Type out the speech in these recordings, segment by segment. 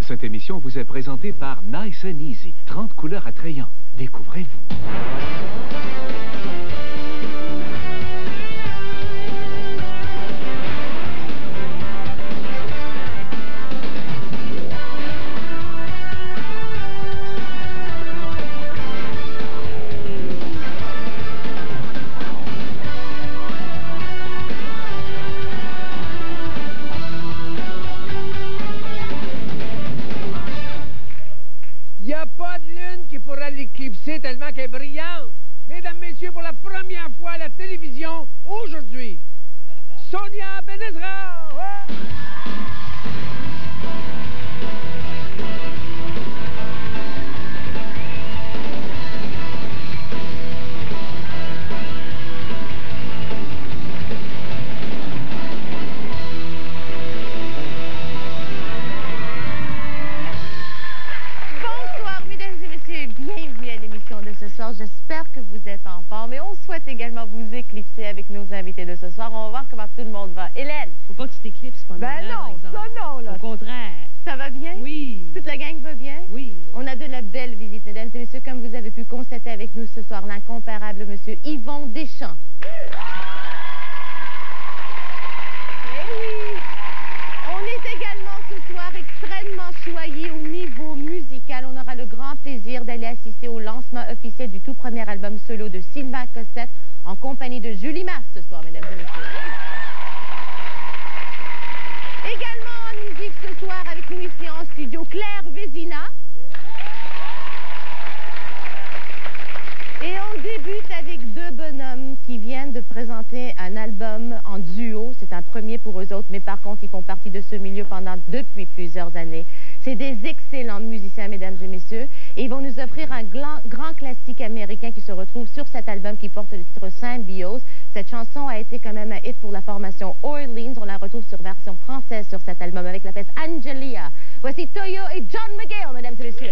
Cette émission vous est présentée par Nice and Easy. 30 couleurs attrayantes. Découvrez-vous. Il n'y a pas de lune qui pourra l'éclipser tellement qu'elle est brillante. Mesdames, messieurs, pour la première fois à la télévision, aujourd'hui, Sonia Benezra! Oh! Bienvenue à l'émission de ce soir. J'espère que vous êtes en forme et on souhaite également vous éclipser avec nos invités de ce soir. On va voir comment tout le monde va. Hélène! Faut pas que tu t'éclipses pendant Ben non, ça non, là. Au contraire. Ça va bien? Oui. Toute la gang va bien? Oui. On a de la belle visite, mesdames et messieurs. Comme vous avez pu constater avec nous ce soir, l'incomparable monsieur Yvon Deschamps. Eh oui! On est également ce soir extrêmement choyés au niveau musical. On aura le grand plaisir d'aller assister au lancement officiel du tout premier album solo de Sylvain Cossette en compagnie de Julie Masse ce soir, mesdames et messieurs. Également en musique ce soir avec nous ici en studio, Claire Vézina. Et on débute avec deux bonhommes qui viennent de présenter un album en duo. C'est un premier pour eux autres, mais par contre, ils font partie de ce milieu depuis plusieurs années. C'est des excellents musiciens, mesdames et messieurs. Et ils vont nous offrir un grand classique américain qui se retrouve sur cet album qui porte le titre Symbiose. Cette chanson a été quand même un hit pour la formation Orleans. On la retrouve sur version française sur cet album avec la pièce Angelia. Voici Toyo et John McGill, mesdames et messieurs.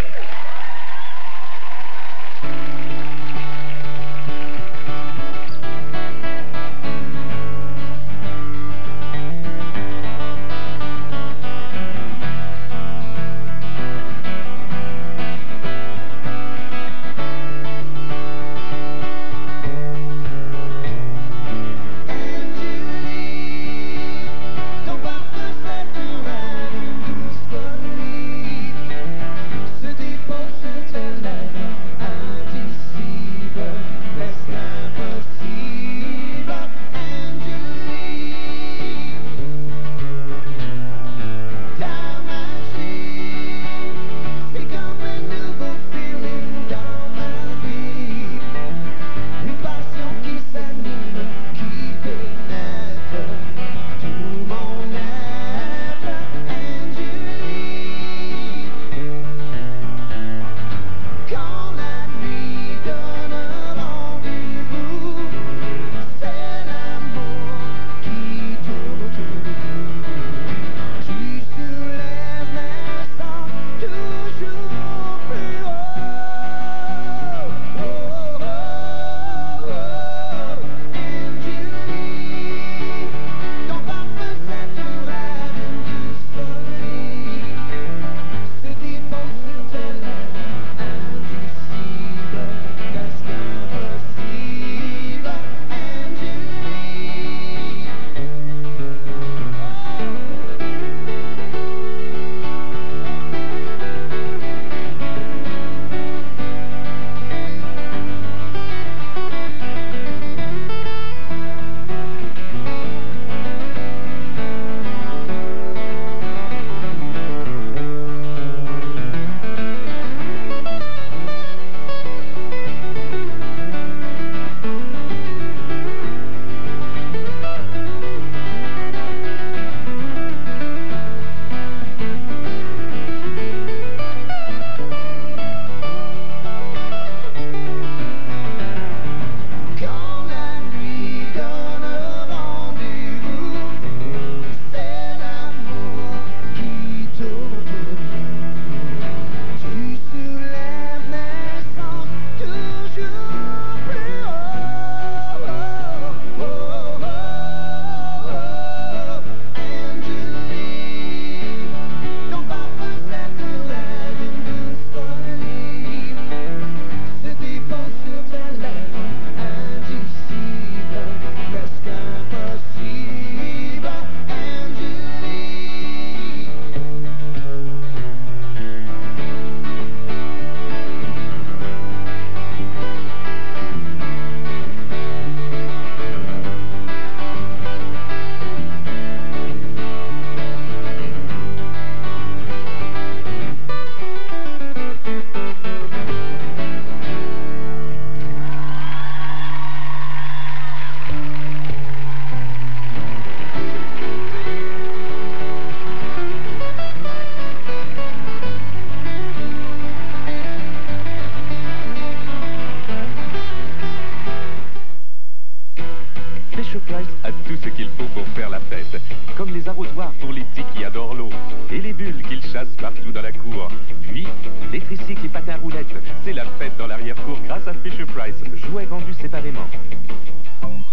chasse partout dans la cour. Puis, les tricycles et patins roulettes. C'est la fête dans l'arrière-cour grâce à Fisher-Price. Jouets vendus séparément.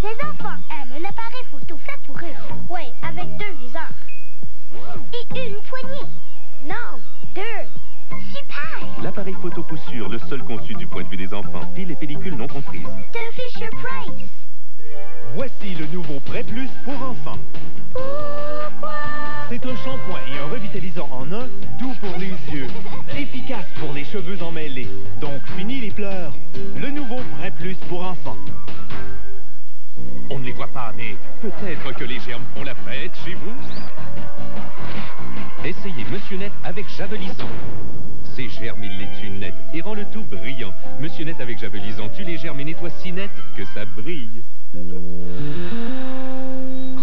Les enfants aiment un appareil photo fait pour eux. Oui, avec 2 viseurs. Et une poignée. Non, 2. Super! L'appareil photo coup sûr, le seul conçu du point de vue des enfants. Piles et pellicules non comprises. De Fisher-Price. Voici le nouveau Prêt Plus pour enfants. Pourquoi? C'est un shampoing et un revitalisant en un, doux pour les yeux, efficace pour les cheveux emmêlés. Donc fini les pleurs. Le nouveau Prêt Plus pour enfants. On ne les voit pas, mais peut-être que les germes font la fête chez vous. Essayez Monsieur Net avec javelisant. Ces germes, il les tue net et rend le tout brillant. Monsieur Net avec javelisant tue les germes et nettoie si net que ça brille.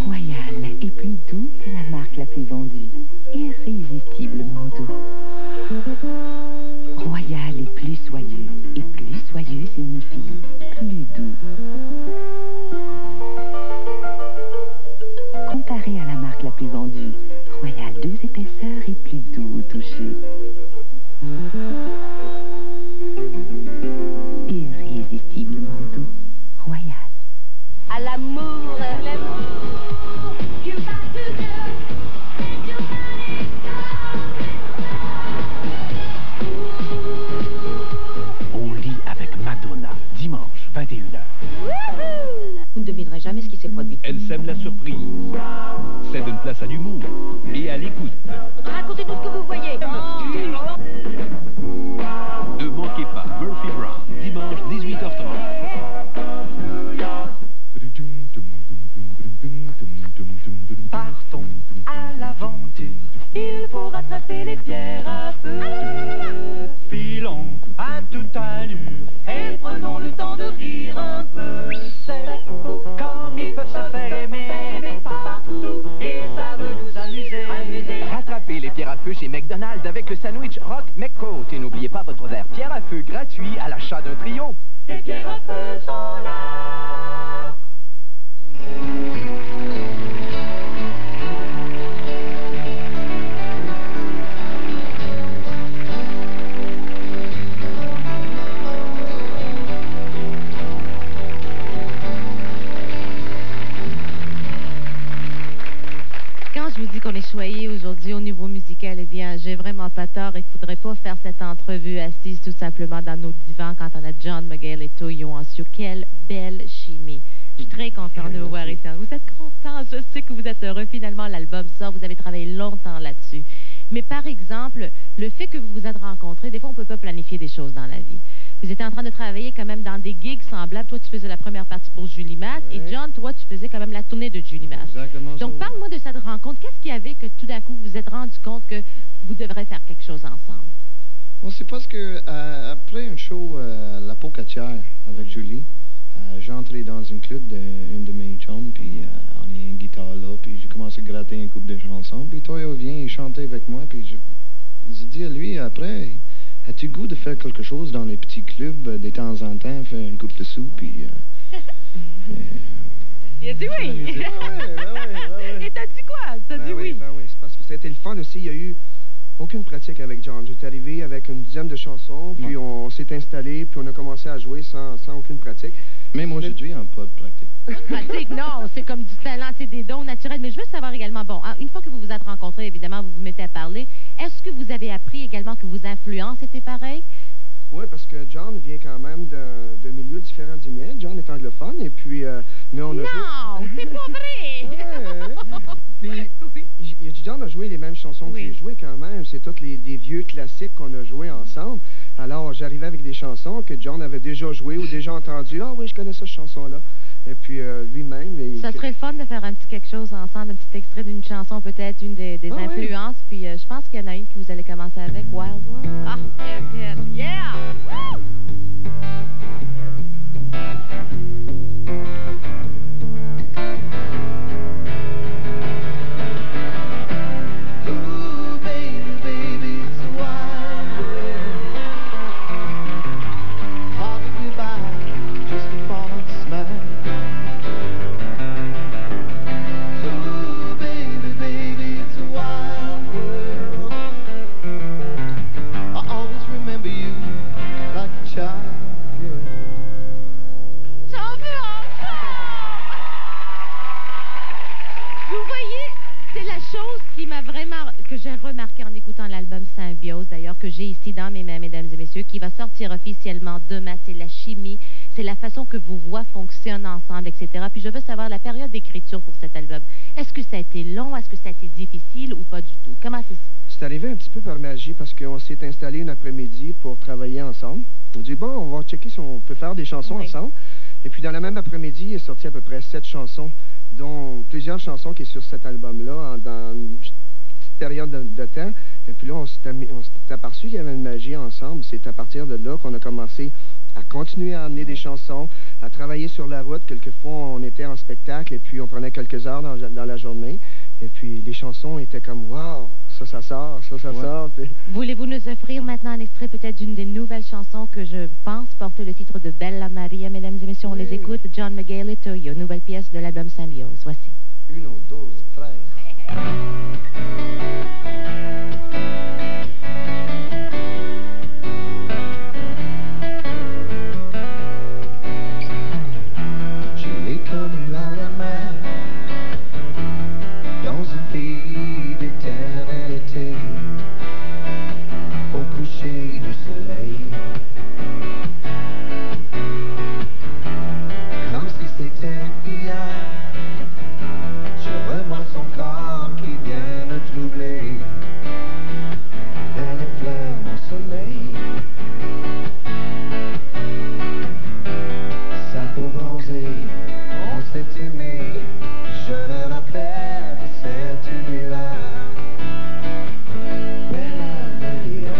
Royal est plus doux que la marque la plus vendue. Irrésistiblement doux. Royal est plus soyeux. Et plus soyeux signifie plus doux. Comparé à la marque la plus vendue, Royal 2 épaisseurs et plus doux au toucher. Irrésistiblement doux. Royal. À l'amour, l'amour. Au lit avec Madonna, dimanche, 21h. Vous ne devinerez jamais ce qui s'est produit. Elle sème la surprise, cède une place à l'humour et à l'écoute. Racontez-nous ce que vous voyez. Ne manquez pas Murphy Brown, dimanche 18h30. Partons à l'aventure, il faut rattraper les pierres à feu. Filons à toute allure et prenons le temps de rire un peu. C'est comme ils peuvent se faire aimer partout et ça veut nous amuser. Rattrapez les pierres à feu chez McDonald's avec le sandwich Rock McCoat. Et n'oubliez pas votre verre pierre à feu gratuit à l'achat d'un trio. Les pierres à feu sont là. Quand je vous dis qu'on est choyé aujourd'hui au niveau musical, eh bien, j'ai vraiment pas tort. Il ne faudrait pas faire cette entrevue assise tout simplement dans nos divans quand on a John Miguel et Toyo Ancio. Quelle belle chimie. Je suis très contente de vous voir ici. Vous êtes content, je sais que vous êtes heureux. Finalement, l'album sort, vous avez travaillé longtemps là-dessus. Mais par exemple, le fait que vous vous êtes rencontrés, des fois, on ne peut pas planifier des choses dans la vie. Vous étiez en train de travailler quand même dans des gigs semblables. Toi, tu faisais la première partie pour Julie Masse. Oui. Et John, toi, tu faisais quand même la tournée de Julie Masse. Exactement. Donc, parle-moi de cette rencontre. Qu'est-ce qu'il y avait que tout d'un coup, vous vous êtes rendu compte que vous devrez faire quelque chose ensemble? Bon, c'est parce que après un show à La Pocatière avec Julie, j'ai entré dans un club d'une de mes chums, puis on a une guitare là, puis j'ai commencé à gratter une couple de chansons. Puis Toyo vient, il chantait avec moi, puis j'ai dit à lui après, as-tu goût de faire quelque chose dans les petits clubs de temps en temps, faire une coupe de sous, puis... il a dit oui! Ouais. Et t'as dit quoi? T'as dit oui? Ben oui, c'est parce que c'était le fun aussi, il y a eu aucune pratique avec John. J'étais arrivé avec une dizaine de chansons, puis on s'est installé, puis on a commencé à jouer sans aucune pratique. Même aujourd'hui, on n'a pas de pratique. Pas de pratique, non, c'est comme du talent, c'est des dons naturels. Mais je veux savoir également, bon, une fois que vous vous êtes rencontrés, évidemment, vous vous mettez à parler. Est-ce que vous avez appris également que vos influences étaient pareilles? Oui, parce que John vient quand même d'un milieu différent du mien. John est anglophone, et puis... mais on a non, c'est pas vrai! Puis, John a joué les mêmes chansons que j'ai jouées quand même. C'est tous les vieux classiques qu'on a joués ensemble. Alors, j'arrivais avec des chansons que John avait déjà jouées ou déjà entendues. Ah oui, je connais cette chanson-là. Et puis, lui-même... Ça serait le fun de faire un petit quelque chose ensemble, un petit extrait d'une chanson, peut-être une des influences. Oui. Puis, je pense qu'il y en a une que vous allez commencer avec, Wild World. Ah, yeah! Woo! remarqué en écoutant l'album Symbiose, d'ailleurs, que j'ai ici dans mes mains, mesdames et messieurs, qui va sortir officiellement demain. C'est la chimie, c'est la façon que vos voix fonctionnent ensemble, etc. Puis je veux savoir la période d'écriture pour cet album. Est-ce que ça a été long? Est-ce que ça a été difficile ou pas du tout? Comment c'est ça? C'est arrivé un petit peu par magie parce qu'on s'est installé une après-midi pour travailler ensemble. On dit, bon, on va checker si on peut faire des chansons ensemble. Et puis dans la même après-midi, il est sorti à peu près 7 chansons, dont plusieurs chansons qui sont sur cet album-là, dans une petite période de temps. Et puis là, on s'est aperçu qu'il y avait une magie ensemble. C'est à partir de là qu'on a commencé à continuer à amener des chansons, à travailler sur la route. Quelquefois, on était en spectacle et puis on prenait quelques heures dans la journée. Et puis les chansons étaient comme, wow, ça sort, ça sort. Puis... Voulez-vous nous offrir maintenant un extrait peut-être d'une des nouvelles chansons que je pense porte le titre de Bella Maria, mesdames et messieurs, on les écoute. John Miguel et Toyo, nouvelle pièce de l'album Symbiose. Voici. 1, 2, 3. Je l'ai connue à la mer, dans un pays d'éternité, au coucher du soleil, comme si c'était hier. Je revois son corps qui vient me troubler. Elle effleure mon sommeil. Sa peau bronzée, on s'est aimé. Je me rappelle de cette nuit-là. Bella Maria.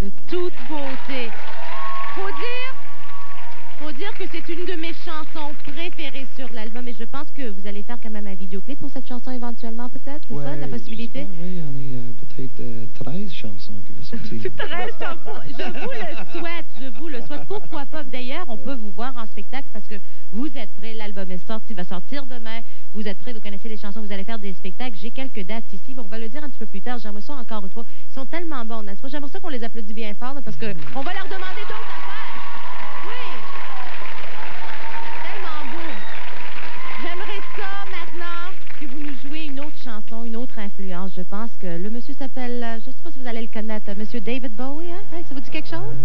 De toute beauté. Faut dire que c'est une de mes chansons préférées sur l'album et je pense que vous allez faire quand même un vidéoclip pour cette chanson éventuellement, peut-être, c'est ça, la possibilité? Oui, il y en a peut-être 13 chansons qui vont sortir. 13 chansons, je vous le souhaite. Pourquoi pas? D'ailleurs, on peut vous voir en spectacle parce que vous êtes prêts, l'album est sorti, il va sortir demain, vous êtes prêts, vous connaissez les chansons, vous allez faire des spectacles. J'ai quelques dates ici, mais on va le dire un petit peu plus tard. J'aimerais ça encore une fois. Ils sont tellement bons, n'est-ce pas? J'aimerais ça qu'on les applaudisse bien fort là, parce qu'on va leur demander d'autres affaires. Oui! Tellement beau. J'aimerais ça maintenant que vous nous jouiez une autre chanson, une autre influence. Je pense que le monsieur s'appelle, je ne sais pas si vous allez le connaître, monsieur David Bowie, hein? Ça vous dit quelque chose?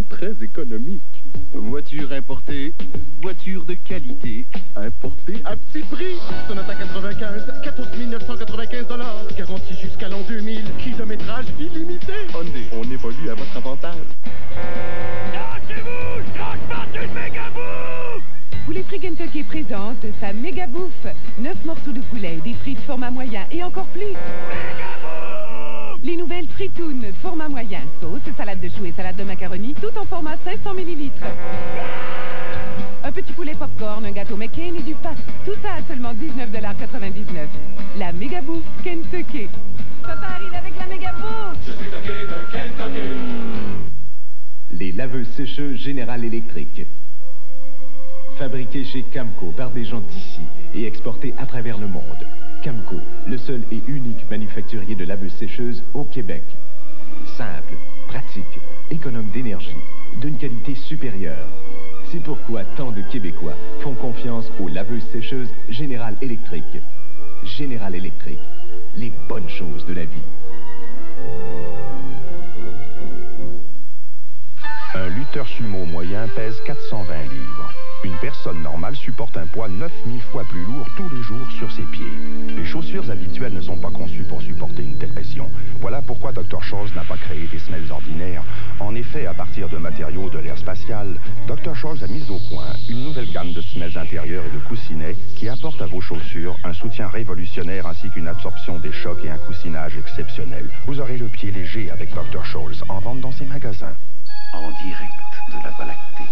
Très économique. Voiture importée, voiture de qualité, importée à petit prix. Sonata 95, 14 995 $, garantie jusqu'à l'an 2000, kilométrage illimité. Hyundai, on évolue à votre avantage. Lâchez-vous, je crache partout une méga bouffe. Pouletterie Kentucky présente sa méga bouffe. 9 morceaux de poulet, des frites format moyen et encore plus. Méga bouffe. Les nouvelles fritounes format moyen, sauce, salade de choux et salade de macaroni, tout en format 500 ml. Un petit poulet popcorn, un gâteau McCain et du pain. Tout ça à seulement 19,99 $. La méga bouffe Kentucky. Papa arrive avec la méga bouffe. Je suis toqué de Kentucky. Les laveuses sécheuses Général Electric. Fabriqué chez Camco par des gens d'ici et exporté à travers le monde. Camco, le seul et unique manufacturier de laveuses-sécheuses au Québec. Simple, pratique, économe d'énergie, d'une qualité supérieure. C'est pourquoi tant de Québécois font confiance aux laveuses-sécheuses Général Electric. Général Electric, les bonnes choses de la vie. Un lutteur sumo moyen pèse 420 livres. Une personne normale supporte un poids 9000 fois plus lourd tous les jours sur ses pieds. Les chaussures habituelles ne sont pas conçues pour supporter une telle pression. Voilà pourquoi Dr. Scholl's n'a pas créé des semelles ordinaires. En effet, à partir de matériaux de l'ère spatiale, Dr. Scholl's a mis au point une nouvelle gamme de semelles intérieures et de coussinets qui apportent à vos chaussures un soutien révolutionnaire ainsi qu'une absorption des chocs et un coussinage exceptionnel. Vous aurez le pied léger avec Dr. Scholl's en vente dans ses magasins. En direct de la Voie lactée,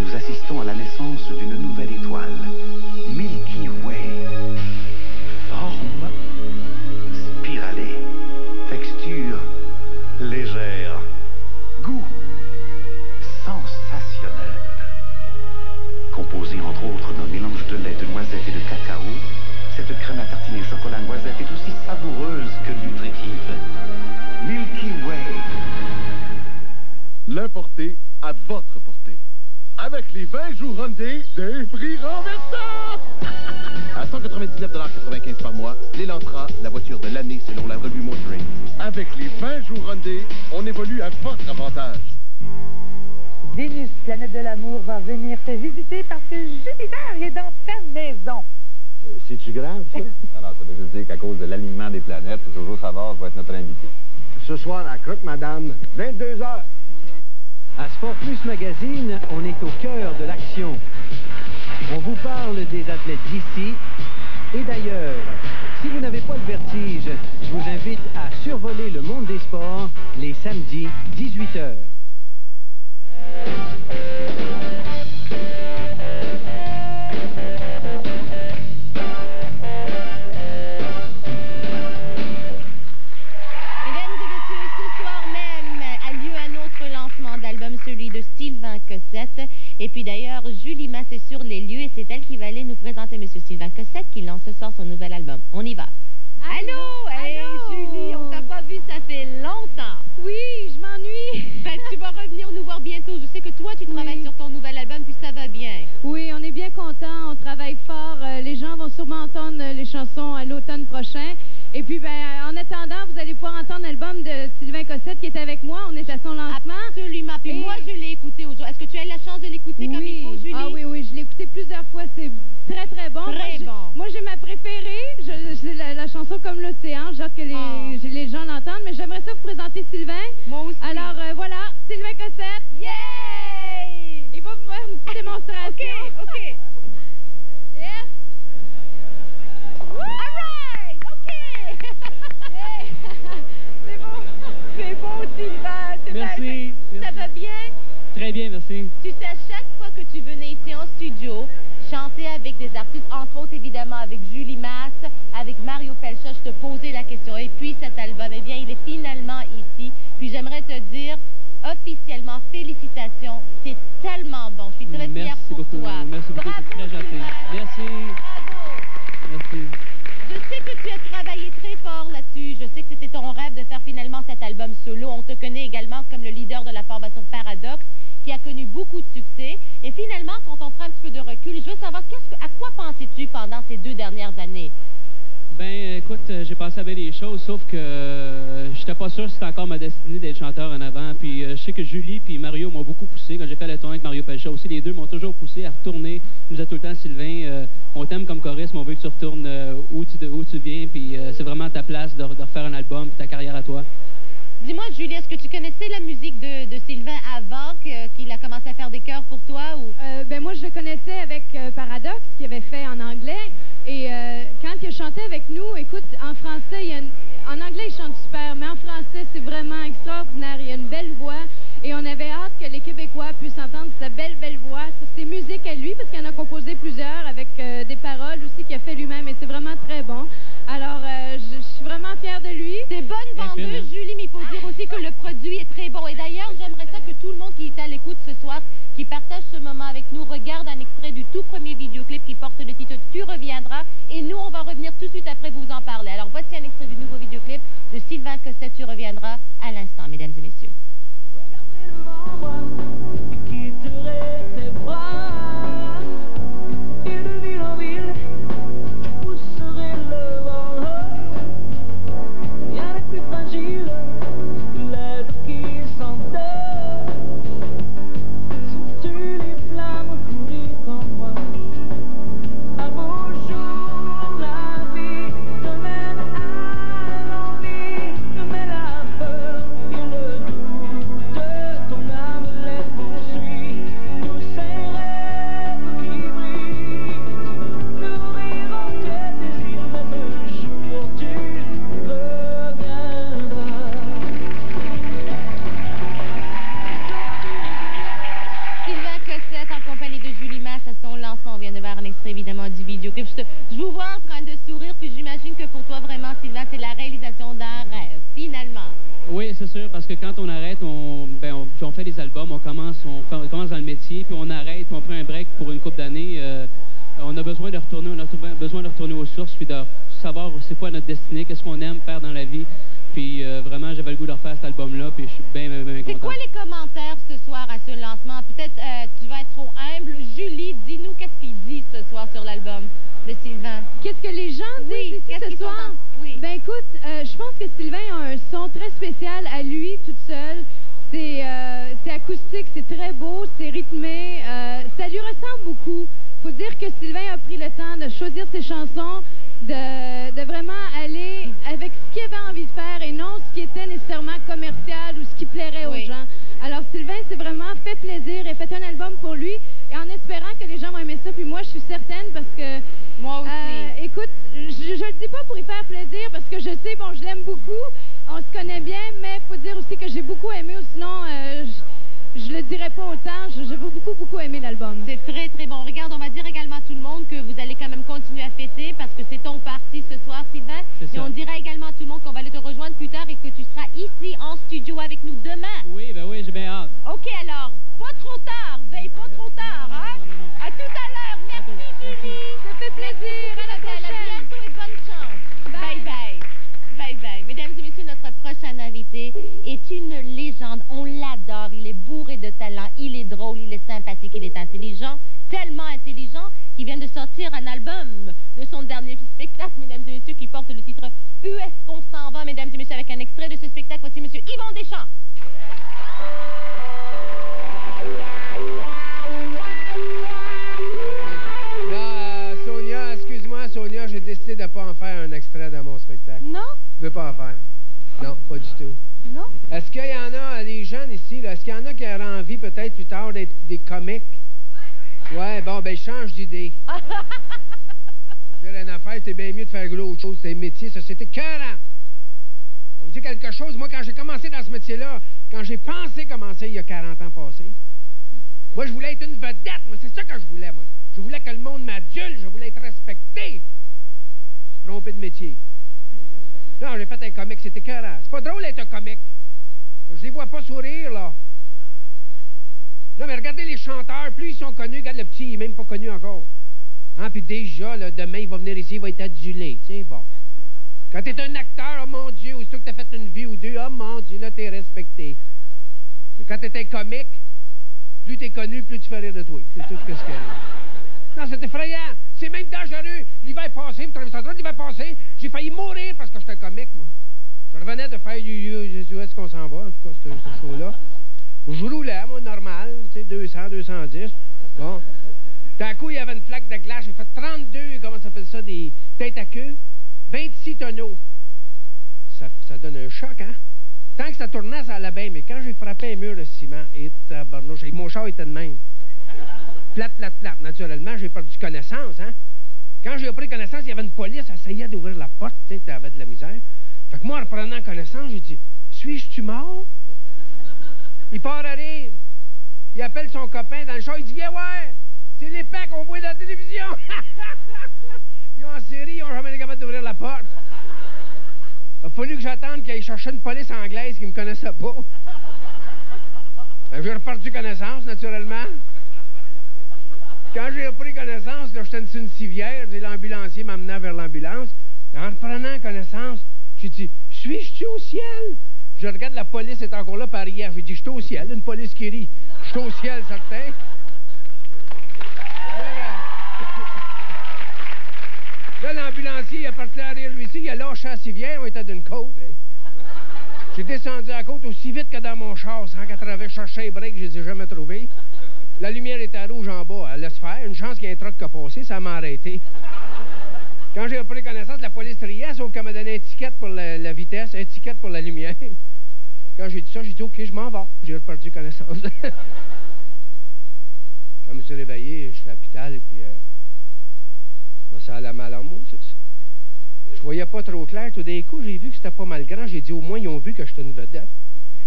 nous assistons à la naissance d'une nouvelle étoile, Milky Way. Forme spiralée, texture légère, goût sensationnel. Composée entre autres d'un mélange de lait, de noisettes et de cacao, cette crème à tartiner chocolat noisette est aussi savoureuse que nutritive. Milky Way. L'importé à votre portée. Avec les 20 jours Hyundai, des prix renversants! À 199,95 $ par mois, l'Elantra, la voiture de l'année selon la revue Motoring. Avec les 20 jours Hyundai, on évolue à votre avantage. Vénus, planète de l'amour, va venir te visiter parce que Jupiter est dans ta maison. C'est-tu grave, ça? Alors, ça veut juste dire qu'à cause de l'alignement des planètes, Jojo Savard va être notre invité. Ce soir, à Croque Madame, 22h. À Sport Plus Magazine, on est au cœur de l'action. On vous parle des athlètes d'ici et d'ailleurs. Si vous n'avez pas le vertige, je vous invite à survoler le monde des sports les samedis 18h. Celui de Sylvain Cossette. Et puis d'ailleurs, Julie Masse est sur les lieux et c'est elle qui va aller nous présenter M. Sylvain Cossette qui lance ce soir son nouvel album. On y va. Allô? Hey, Julie, on t'a pas vu, ça fait longtemps. Oui, je m'ennuie. Ben, tu vas revenir nous voir bientôt. Je sais que toi, tu travailles sur ton nouvel album puis ça va bien. Oui, on est bien contents, on travaille fort. Les gens vont sûrement entendre les chansons à l'automne prochain. Et puis, ben, en attendant, vous allez pouvoir entendre l'album de Sylvain Cossette qui est avec moi. On est à son lancement. Absolument. Puis moi, je l'ai écouté aujourd'hui. Est-ce que tu as eu la chance de l'écouter comme il faut, Julie? Ah oui, oui, je l'ai écouté plusieurs fois. C'est très, très bon. Moi, j'ai ma préférée. C'est la chanson Comme l'océan. J'ai hâte que les gens l'entendent. Mais j'aimerais ça vous présenter Sylvain. Moi aussi. Alors, voilà, Sylvain Cossette. Yay! Il va vous faire une petite démonstration. OK. Yes. All right! OK! C'est beau. C'est beau, Sylvain. Merci. Ça va bien? Très bien, merci. Tu sais, à chaque fois que tu venais ici en studio, chanter avec des artistes, entre autres évidemment avec Julie Masse, avec Mario Pelcha, je te posais la question. Et puis cet album, eh bien, il est finalement ici. Puis j'aimerais te dire officiellement félicitations. C'est tellement bon. Je suis très fière pour toi. Merci beaucoup. Bravo, c'est très gentil. Merci. Bravo. Merci. Je sais que tu as travaillé très fort là-dessus. Je sais que c'était ton rêve de faire finalement cet album solo. On te connaît également comme le leader de la formation Paradoxe, qui a connu beaucoup de succès. Et finalement, quand on prend un petit peu de recul, je veux savoir à quoi pensais-tu pendant ces 2 dernières années? Ben, écoute, j'ai pensé à bien des choses, sauf que j'étais pas sûr si c'était encore ma destinée d'être chanteur en avant. Puis je sais que Julie puis Mario m'ont beaucoup poussé. Quand j'ai fait la tournée avec Mario Pelcha aussi, les deux m'ont toujours poussé à retourner. Nous a tout le temps, Sylvain, on t'aime comme choriste, mais on veut que tu retournes où tu viens. Puis c'est vraiment ta place de refaire un album, ta carrière à toi. Dis-moi, Julie, est-ce que tu connaissais la musique de Sylvain avant qu'il a commencé à faire des chœurs pour toi? Ou... Ben moi, je le connaissais avec Paradoxe, qu'il avait fait en anglais. Et quand il a chanté avec nous, écoute, en français, en anglais, il chante super, mais en français, c'est vraiment extraordinaire. Il a une belle voix. Et on avait hâte que les Québécois puissent entendre sa belle voix. C'est musique à lui, parce qu'il en a composé plusieurs avec des paroles aussi qu'il a fait lui-même. Et c'est vraiment très bon. Alors, je suis vraiment fière de lui. C'est bonne vendeuse, Julie, mais il faut dire aussi que le produit est très bon. Et d'ailleurs, j'aimerais ça que tout le monde qui est à l'écoute ce soir, qui partage ce moment avec nous, regarde un extrait du premier vidéoclip qui porte le titre « Tu reviendras ». Et nous, on va revenir tout de suite après vous en parler. Alors, voici un extrait du nouveau vidéoclip de Sylvain Cossette, « Tu reviendras » à l'instant, mesdames et messieurs. Évidemment du vidéoclip. Je vous vois en train de sourire, puis j'imagine que pour toi, vraiment, Sylvain, c'est la réalisation d'un rêve, finalement. Oui, c'est sûr, parce que quand on arrête, on fait des albums, on commence dans le métier, puis on arrête, puis on prend un break pour une couple d'années. On a besoin de retourner aux sources, puis de savoir c'est quoi notre destinée, qu'est-ce qu'on aime faire dans la vie. Puis vraiment, j'avais le goût de refaire cet album-là, puis je suis bien content. C'est quoi les commentaires ce soir à ce lancement? Peut-être tu vas être trop humble. Julie, dis-nous qu'est-ce qu'ils disent ce soir sur l'album de Sylvain. Qu'est-ce que les gens disent ici ce soir? Oui. Ben écoute, je pense que Sylvain a un son très spécial à lui, toute seule. C'est acoustique, c'est très beau, c'est rythmé. Ça lui ressemble beaucoup. Faut dire que Sylvain a pris le temps de choisir ses chansons, de vraiment aller avec ce qu'il avait envie de faire et non ce qui était nécessairement commercial ou ce qui plairait aux gens. Alors Sylvain s'est vraiment fait plaisir et fait un album pour lui et en espérant que les gens vont aimer ça. Puis moi, je suis certaine parce que... Moi aussi. Écoute, je le dis pas pour y faire plaisir parce que je sais, bon, je l'aime beaucoup, on se connaît bien, mais il faut dire aussi que j'ai beaucoup aimé ou sinon... je le dirais pas autant, j'ai beaucoup aimé l'album. C'est très, très bon. Regarde, on va dire également à tout le monde que vous allez quand même continuer à fêter parce que c'est ton parti ce soir, Sylvain. Et on dira également à tout le monde qu'on va aller te rejoindre plus tard et que tu seras ici en studio avec nous demain. Oui, ben oui, j'ai bien hâte. OK, alors, pas trop tard, veille pas trop tard, hein? À tout à l'heure. Merci, Julie. Ça fait plaisir. À la prochaine. À bientôt et bonne chance. Bye bye. Bye bye. Mesdames et messieurs, notre prochain invité est une légende. On l'adore. Il est bourré de talent. Il est drôle, il est sympathique, il est intelligent. Tellement intelligent qu'il vient de sortir un album de son dernier spectacle, mesdames et messieurs, qui porte le titre « Où est-ce qu'on s'en va ?» Mesdames et messieurs, avec un extrait de ce spectacle, voici monsieur Yvon Deschamps. Sonia, excuse-moi, Sonia, j'ai décidé de ne pas en faire un extrait de mon spectacle. Non? Je veux pas en faire. Non, pas du tout. Non? Est-ce qu'il y en a, les jeunes ici, est-ce qu'il y en a qui auraient envie peut-être plus tard d'être des comiques? Ouais, bon, ben change d'idée. Je veux dire, une affaire, c'était bien mieux de faire autre chose. C'est un métier, ça, c'était écœurant. Je vais vous dire quelque chose. Moi, quand j'ai commencé dans ce métier-là, quand j'ai pensé commencer il y a 40 ans passés, moi, je voulais être une vedette. Moi, c'est ça que je voulais, moi. Je voulais que le monde m'adulte. Je voulais être respecté. Je me suis trompé de métier. Non, j'ai fait un comique, c'était écœurant. C'est pas drôle d'être un comique. Je les vois pas sourire, là. Non, mais regardez les chanteurs, plus ils sont connus, regarde le petit, il est même pas connu encore. Hein, puis déjà, là, demain, il va venir ici, il va être adulé, tu sais, bon. Quand t'es un acteur, oh mon Dieu, aussitôt que t'as fait une vie ou deux, oh mon Dieu, là, t'es respecté. Mais quand t'es un comique, plus t'es connu, plus tu fais rire de toi. C'est tout ce que c'est. Non, c'est effrayant. C'est même dangereux. L'hiver passé, vous trouvez ça drôle, l'hiver passé, j'ai failli mourir parce que j'étais un comique, moi. Je revenais de faire où est-ce qu'on s'en va, en tout cas, ce show-là. Je roulais, moi, normal, tu sais, 200, 210. Bon. D'un coup, il y avait une flaque de glace. J'ai fait 32, comment ça s'appelle ça, des têtes à queue. 26 tonneaux. Ça donne un choc, hein? Tant que ça tournait, ça allait bien. Mais quand j'ai frappé un mur de ciment, et tabarnouche, mon char était de même. Plate. Naturellement, j'ai perdu connaissance, hein? Quand j'ai pris connaissance, il y avait une police, elle essayait d'ouvrir la porte, tu sais, t'avais de la misère. Fait que moi, en reprenant connaissance, j'ai dit, suis-je-tu mort? Il part à rire. Il appelle son copain dans le char, il dit, viens voir, c'est les packs qu'on voit dans la télévision. Ils ont en série, ils n'ont jamais été capables d'ouvrir la porte. Il a fallu que j'attende qu'il aille chercher une police anglaise qui ne me connaissait pas. Ben, j'ai reperdu connaissance, naturellement. Quand j'ai repris connaissance, là, j'étais sur une civière, l'ambulancier m'amenait vers l'ambulance. En reprenant connaissance, j'ai dit, suis-je au ciel? Je regarde, la police est encore là par hier. J'ai dit, je suis au ciel, une police qui rit. Je suis au ciel, certain. Là, l'ambulancier, il est parti à rire, lui ici, il a lâché la civière, on était d'une côte. J'ai descendu à la côte aussi vite que dans mon char, sans qu'à travers chercher les breaks, je les ai jamais trouvés. La lumière était rouge en bas, elle laisse faire. Une chance qu'il y ait un truck qui a passé, ça m'a arrêté. Quand j'ai repris connaissance, la police riait, sauf qu'elle m'a donné une étiquette pour la vitesse, une étiquette pour la lumière. Quand j'ai dit ça, j'ai dit, OK, je m'en vais. J'ai reperdu connaissance. Quand je me suis réveillé, je suis à l'hôpital, et puis ça allait mal en mots. Je voyais pas trop clair. Tout d'un coup, j'ai vu que c'était pas mal grand. J'ai dit, au moins, ils ont vu que j'étais une vedette.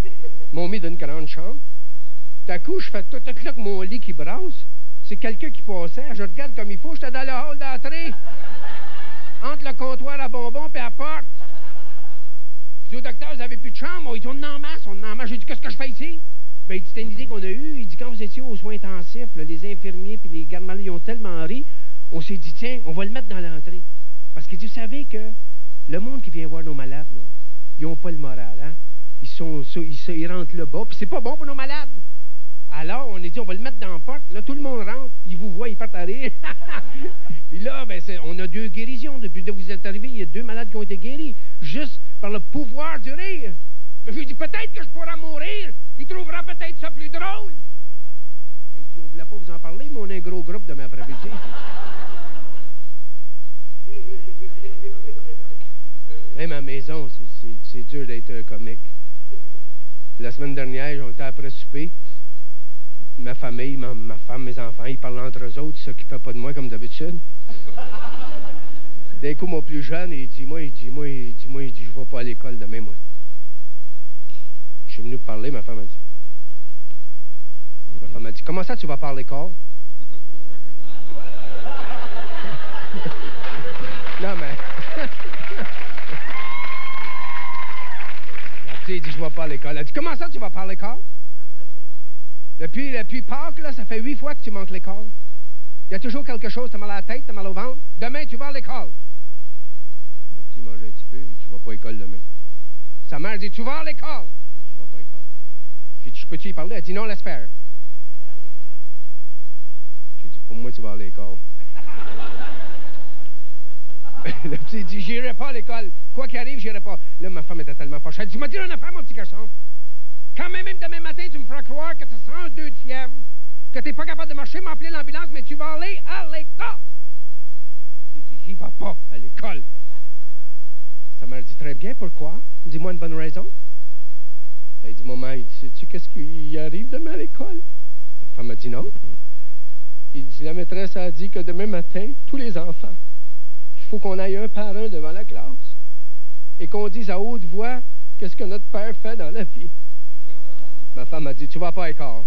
Ils m'ont mis dans une grande chambre. Tout à coup, je fais tout là que mon lit qui brasse. C'est quelqu'un qui passait. Je regarde comme il faut. J'étais dans le hall d'entrée. Entre le comptoir à bonbons et la porte. Je dis au docteur, vous avez plus de chambre? Ils dit, on en masse, on en masse. J'ai dit, qu'est-ce que je fais ici? Ben, il dit, c'était une idée qu'on a eue. Il dit, quand vous étiez aux soins intensifs, là, les infirmiers et les gardes malades, ils ont tellement ri, on s'est dit, tiens, on va le mettre dans l'entrée. Parce qu'il dit, vous savez que le monde qui vient voir nos malades, là, ils n'ont pas le moral, hein? Ils rentrent là bas, puis c'est pas bon pour nos malades. Alors, on a dit, on va le mettre dans la porte. Là, tout le monde rentre. Ils vous voient, ils partent à rire. Puis là, ben, on a 2 guérisons. Depuis que vous êtes arrivés, il y a 2 malades qui ont été guéris. Juste par le pouvoir du rire. Je lui ai dit, peut-être que je pourrais mourir. Il trouvera peut-être ça plus drôle. Il dit, on voulait pas vous en parler, mais on a un gros groupe demain après-midi. Même à la maison, c'est dur d'être comique. La semaine dernière, on était après souper. Ma famille, ma femme, mes enfants, ils parlaient entre eux autres, ils s'occupaient pas de moi comme d'habitude. D'un coup, mon plus jeune, il dit, je vais pas à l'école demain, moi. Je suis venu parler, ma femme a dit, comment ça, tu vas pas à l'école? Non, mais... La petite dit, je vais pas à l'école. Elle a dit, comment ça, tu vas pas à l'école? Depuis Pâques, là, ça fait 8 fois que tu manques l'école. Il y a toujours quelque chose, t'as mal à la tête, t'as mal au ventre. Demain, tu vas à l'école. Le petit mange un petit peu, il dit, je vais pas à l'école demain. Sa mère dit, tu vas à l'école. Il dit, je vais pas à l'école. J'ai dit, peux-tu y parler? Elle dit, non, laisse faire. J'ai dit, pour moi, tu vas à l'école. Le petit dit, j'irai pas à l'école. Quoi qu'il arrive, j'irai pas. Là, ma femme était tellement fâchée. Elle dit, tu m'as dit une affaire, mon petit garçon. Quand même demain matin, tu me feras croire que tu as 102 de fièvre, que tu n'es pas capable de marcher, m'appeler l'ambulance, mais tu vas aller à l'école. Il dit, j'y vais pas à l'école. Sa mère dit, très bien, pourquoi? Dis-moi une bonne raison. Elle dit, maman, il dit, sais-tu qu'est-ce qui arrive demain à l'école? La femme a dit non. Il dit, la maîtresse a dit que demain matin, tous les enfants, il faut qu'on aille un par un devant la classe et qu'on dise à haute voix qu'est-ce que notre père fait dans la vie. Ma femme m'a dit, tu vas pas à l'école.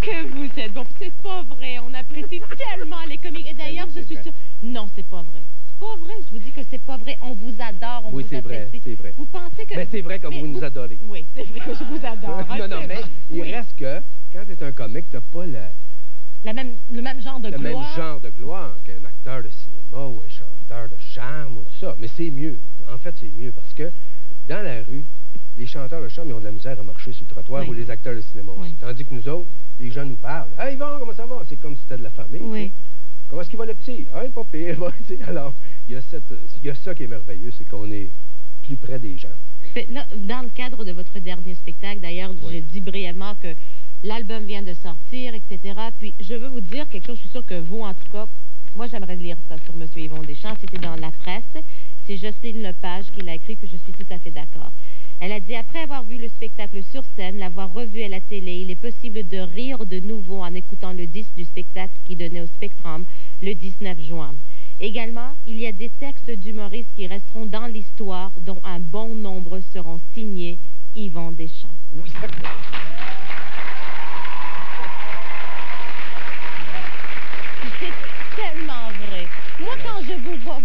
Que vous êtes bon. C'est pas vrai. On apprécie tellement les comiques. Et d'ailleurs, je suis sûre... Non, c'est pas vrai. Pas vrai, je vous dis que c'est pas vrai. On vous adore, on vous apprécie. Oui, c'est vrai. Vous pensez que... Mais c'est vrai comme vous nous adorez. Oui, c'est vrai que je vous adore. Non, mais il reste que, quand tu es un comique, tu n'as pas le même genre de gloire. Le même genre de gloire qu'un acteur de cinéma ou un chanteur de charme ou tout ça. Mais c'est mieux. En fait, c'est mieux parce que dans la rue, les chanteurs de charme, ils ont de la misère à marcher sur le trottoir ou les acteurs de cinéma aussi. Tandis que nous autres, les gens nous parlent. « Hey, Yvon, comment ça va? » C'est comme si c'était de la famille. Oui. Comment est-ce qu'il va le petit? Ah, il n'est pas pire. Alors, il y a ça qui est merveilleux, c'est qu'on est plus près des gens. Là, dans le cadre de votre dernier spectacle, d'ailleurs, j'ai dit brièvement que l'album vient de sortir, etc. Puis, je veux vous dire quelque chose, je suis sûre que vous, en tout cas, moi, j'aimerais lire ça sur M. Yvon Deschamps. C'était dans la presse. C'est Jocelyne Lepage qui l'a écrit, puis je suis tout à fait d'accord. Elle a dit, après avoir vu le spectacle sur scène, l'avoir revu à la télé, il est possible de rire de nouveau en écoutant le disque du spectacle qui donnait au Spectrum le 19 juin. Également, il y a des textes d'humoristes qui resteront dans l'histoire, dont un bon nombre seront signés Yvon Deschamps. Oui,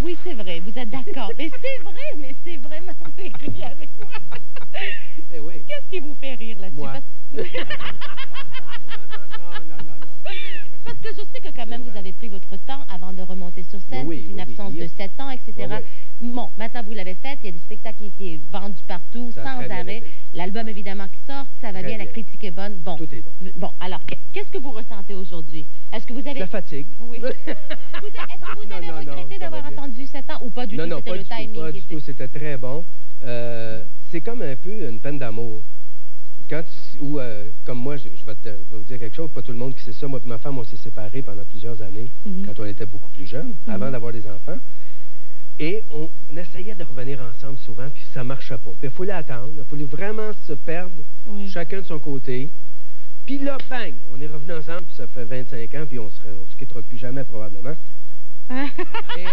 Oui, c'est vrai, vous êtes d'accord. Mais c'est vrai, mais c'est vraiment fait rire avec moi. Mais oui. Qu'est-ce qui vous fait rire là-dessus? Moi. Non. Parce que je sais que quand même, vous avez pris votre temps avant de remonter sur scène. Oui, c'est une absence de 7 ans, etc. Oui. Bon, maintenant, vous l'avez fait. Il y a des spectacles qui est vendu partout, Ça a sans très bien arrêt. été. L'album, évidemment, qui sort, ça va Très bien, la bien. critique est bonne. Bon. Tout est bon. Bon, alors, qu'est-ce que vous ressentez aujourd'hui? Est-ce que vous avez... La fatigue. Oui. Est-ce que vous avez regretté d'avoir attendu 7 ans ou pas du tout? Non, C'était pas le du tout, timing pas qui du tout. était... C'était très bon. C'est comme un peu une peine d'amour. Comme moi, je vais vous dire quelque chose, pas tout le monde qui sait ça. Moi et ma femme, on s'est séparés pendant plusieurs années, quand on était beaucoup plus jeunes, avant d'avoir des enfants. Et on essayait de revenir ensemble souvent, puis ça ne marchait pas. Puis il fallait attendre, il fallait vraiment se perdre, chacun de son côté. Puis là, bang, on est revenus ensemble, puis ça fait 25 ans, puis on se quittera plus jamais probablement. Et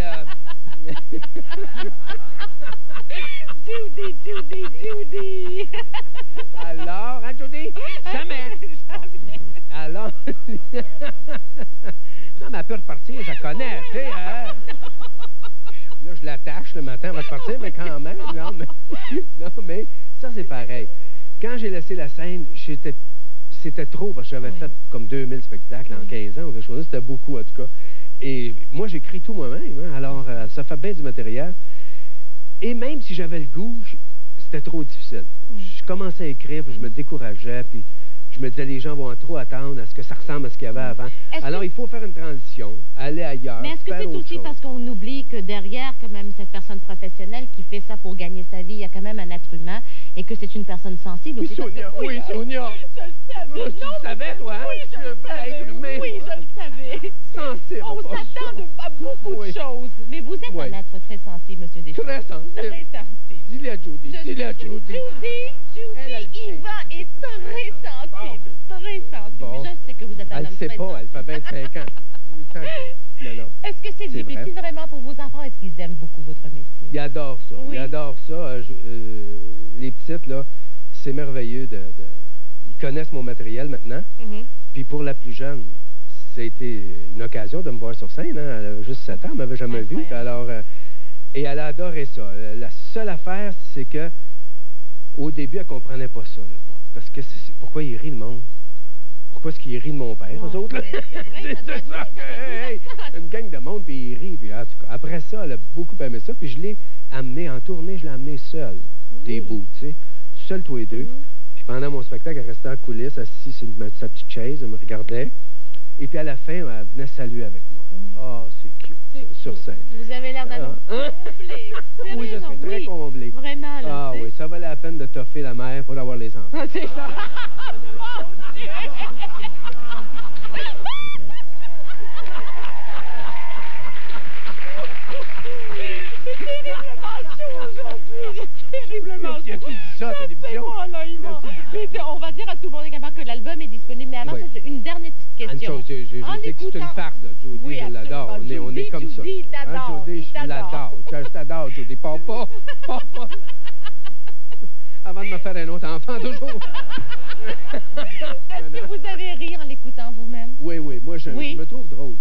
Judy! Alors, hein, Judy? Jamais! Alors... non, mais elle peut repartir, je la connais, tu sais. Là, je l'attache le matin, elle va repartir, mais quand même, non, mais ça, c'est pareil. Quand j'ai laissé la scène, c'était trop, parce que j'avais fait comme 2000 spectacles en 15 ans, ou quelque chose, c'était beaucoup, en tout cas. Et moi, j'écris tout moi-même, hein, alors ça fait bien du matériel. Et même si j'avais le goût, c'était trop difficile. Je commençais à écrire, puis je me décourageais, puis je me disais, les gens vont trop attendre à ce que ça ressemble à ce qu'il y avait avant. Alors, il faut faire une transition, aller ailleurs, Mais est-ce que c'est aussi parce qu'on oublie que derrière, quand même, cette personne professionnelle qui fait ça pour gagner sa vie, il y a quand même un être humain, et que c'est une personne sensible aussi? Sonia, oui, Sonia! Je le savais! Tu le savais, toi, hein? Oui, je le savais! Oui, je le savais! Sensible! On s'attend à beaucoup de choses, mais vous êtes un être très sensible, M. Deschamps. Très sensible! Très sensible! Dis-le à Judy, dis-le à Judy! Yvan est très sensible! Très sensible! Bon. Je sais que vous êtes un homme très sensible. Elle sait pas, elle fait 25 ans. Non. Est-ce que c'est difficile vraiment pour vos enfants? Est-ce qu'ils aiment beaucoup votre métier? Ils adorent ça. Oui. Ils adorent ça. Les petites, là, c'est merveilleux. Ils connaissent mon matériel maintenant. Puis pour la plus jeune, ça a été une occasion de me voir sur scène. Hein. Elle avait juste 7 ans, elle m'avait jamais vu. Alors, et elle a adoré ça. La seule affaire, c'est que au début, elle comprenait pas ça. Là, parce que pourquoi il rit le monde? Pourquoi est-ce qu'il rit de mon père, eux autres? C'est ça que, hey, une gang de monde, puis il rit. Puis, en tout cas, après ça, elle a beaucoup aimé ça. Puis je l'ai amené en tournée, je l'ai amené seul, des bouts, tu sais, seul tous les deux. Puis pendant mon spectacle, elle restait en coulisses, assise sur sa petite chaise, elle me regardait. Et puis à la fin, elle venait saluer avec moi. Ah, c'est cute, sur scène. Vous avez l'air d'un homme comblé. Oui, je suis très comblé. Vraiment, là. Ah oui, ça valait la peine de toffer la mère pour avoir les enfants. C'est ça. Terriblement chaud. Tu dis ça à la télévision? On va dire à tout le monde également que l'album est disponible. Mais avant, j'ai une dernière petite question. Je dis que c'est une farce, là, Judy, oui, je l'adore. On est comme ça. Judy, Judy, je l'adore. Je t'adore, Judy. Papa. Avant de me faire un autre enfant, toujours. Est-ce que vous avez ri en l'écoutant vous-même? Oui. Moi, je me trouve drôle.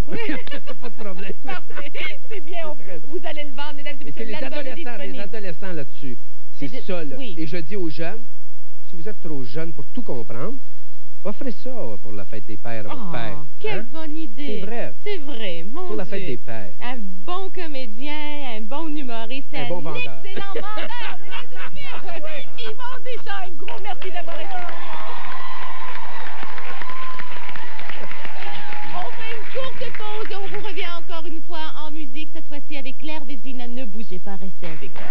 Pas de problème. Parfait. C'est bien. Vous allez le vendre, mesdames et messieurs. Les adolescents là-dessus. C'est ça, là. Oui. Et je dis aux jeunes, si vous êtes trop jeunes pour tout comprendre, offrez ça pour la fête des pères à votre père. Quelle bonne idée. C'est vrai. C'est vrai, mon Pour la fête des pères. Un bon comédien, un bon humoriste, un bon vendeur. Excellent vendeur, mesdames et messieurs. Yvan Deschamps, un gros merci d'avoir été là. On fait une courte pause et on vous revient encore une fois en musique, cette fois-ci avec Claire Vézina. Ne bougez pas, restez avec nous.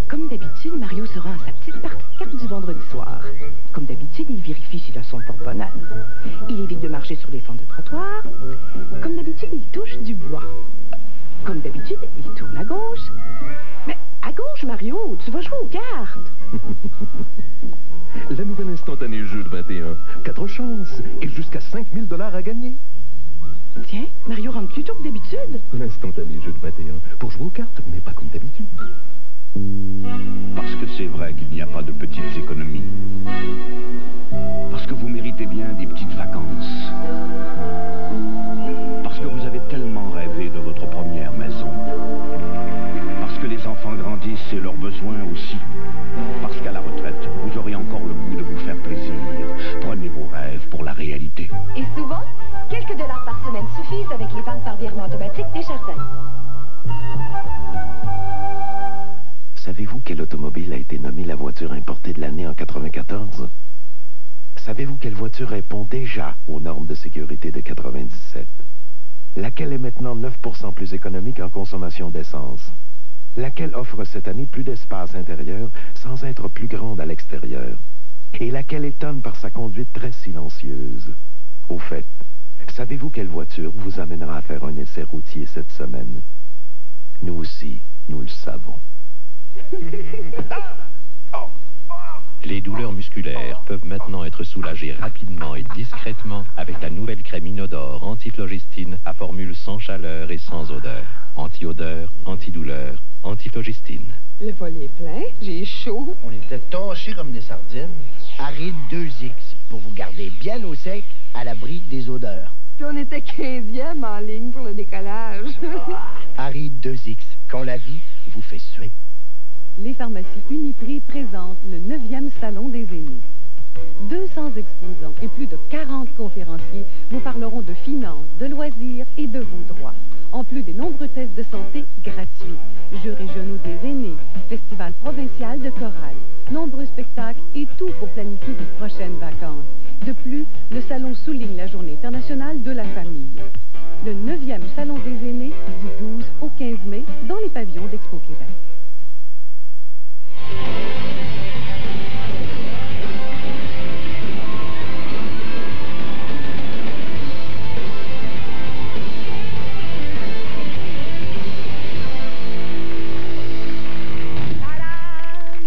Comme d'habitude, Mario se rend à sa petite partie de cartes du vendredi soir. Comme d'habitude, il vérifie s'il a son porte-bonheur. Il évite de marcher sur les fentes de trottoir. Comme d'habitude, il touche du bois. Comme d'habitude, il tourne à gauche. Mais à gauche, Mario, tu vas jouer aux cartes. La nouvelle instantanée jeu de 21. 4 chances et jusqu'à 5000 $ à gagner. Tiens, Mario rentre plus tôt que d'habitude. L'instantané jeu de 21. Pour jouer aux cartes, mais pas comme d'habitude. Parce que c'est vrai qu'il n'y a pas de petites économies. Parce que vous méritez bien des petites vacances. Parce que vous avez tellement rêvé de votre première maison. Parce que les enfants grandissent et leurs besoins aussi. Parce qu'à la retraite, vous aurez encore le goût de vous faire plaisir. Prenez vos rêves pour la réalité. Et souvent, quelques dollars par semaine suffisent avec l'épargne par virement automatique Desjardins. Savez-vous quelle automobile a été nommée la voiture importée de l'année en 1994? Savez-vous quelle voiture répond déjà aux normes de sécurité de 1997? Laquelle est maintenant 9% plus économique en consommation d'essence? Laquelle offre cette année plus d'espace intérieur sans être plus grande à l'extérieur? Et laquelle étonne par sa conduite très silencieuse? Au fait, savez-vous quelle voiture vous amènera à faire un essai routier cette semaine? Nous aussi, nous le savons. Les douleurs musculaires peuvent maintenant être soulagées rapidement et discrètement avec la nouvelle crème inodore antiflogistine à formule sans chaleur et sans odeur. Anti-odeur, antidouleur, antiflogistine. Le volet est plein, j'ai chaud. On était tâchés comme des sardines. Aride 2X pour vous garder bien au sec à l'abri des odeurs. Puis on était 15e en ligne pour le décollage. Aride 2X, quand la vie vous fait suer. Les pharmacies Uniprix présentent le 9e Salon des aînés. 200 exposants et plus de 40 conférenciers vous parleront de finances, de loisirs et de vos droits. En plus des nombreux tests de santé gratuits, Jeux régionaux des aînés, festival provincial de chorale, nombreux spectacles et tout pour planifier vos prochaines vacances. De plus, le salon souligne la Journée internationale de la famille. Le 9e Salon des aînés du 12 au 15 mai dans les pavillons d'Expo Québec.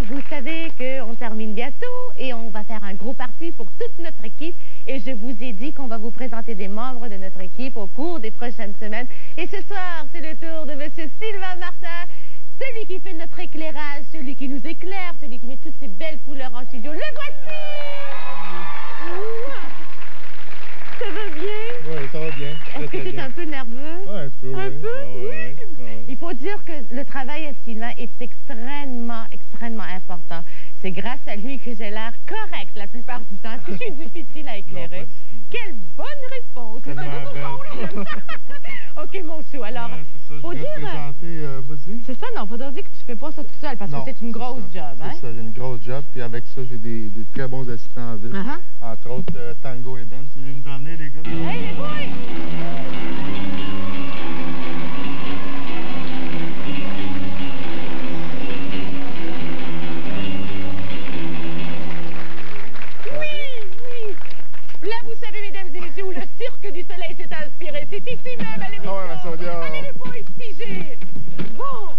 Vous savez qu'on termine bientôt et on va faire un gros party pour toute notre équipe. Et je vous ai dit qu'on va vous présenter des membres de notre équipe au cours des prochaines semaines. Et ce soir, c'est le tour de M. Sylvain Martin, celui qui fait notre éclairage, celui qui nous éclaire, celui qui met toutes ces belles couleurs en studio. Le voici! Ça va bien? Oui, ça va bien. Est-ce que tu es un peu nerveux? Oui, un peu. Un peu? Oui. Il faut dire que le travail à Sylvain est extrêmement important. C'est grâce à lui que j'ai l'air correct la plupart du temps. Est-ce que je suis difficile à éclairer? Quelle bonne réponse! OK, mon chou. Alors, faut dire... C'est ça, non, faudra dire que tu fais pas ça tout seul, parce que c'est une grosse job, hein? C'est ça, j'ai une grosse job, puis avec ça, j'ai des très bons assistants en ville. Entre autres, Tango et Ben. Tu veux nous emmener, les gars? Hey, les boys! Là, vous savez, mesdames et messieurs, où le cirque du soleil s'est inspiré. C'est ici même, à l'émission. Allez, les boys, pigez! Bon!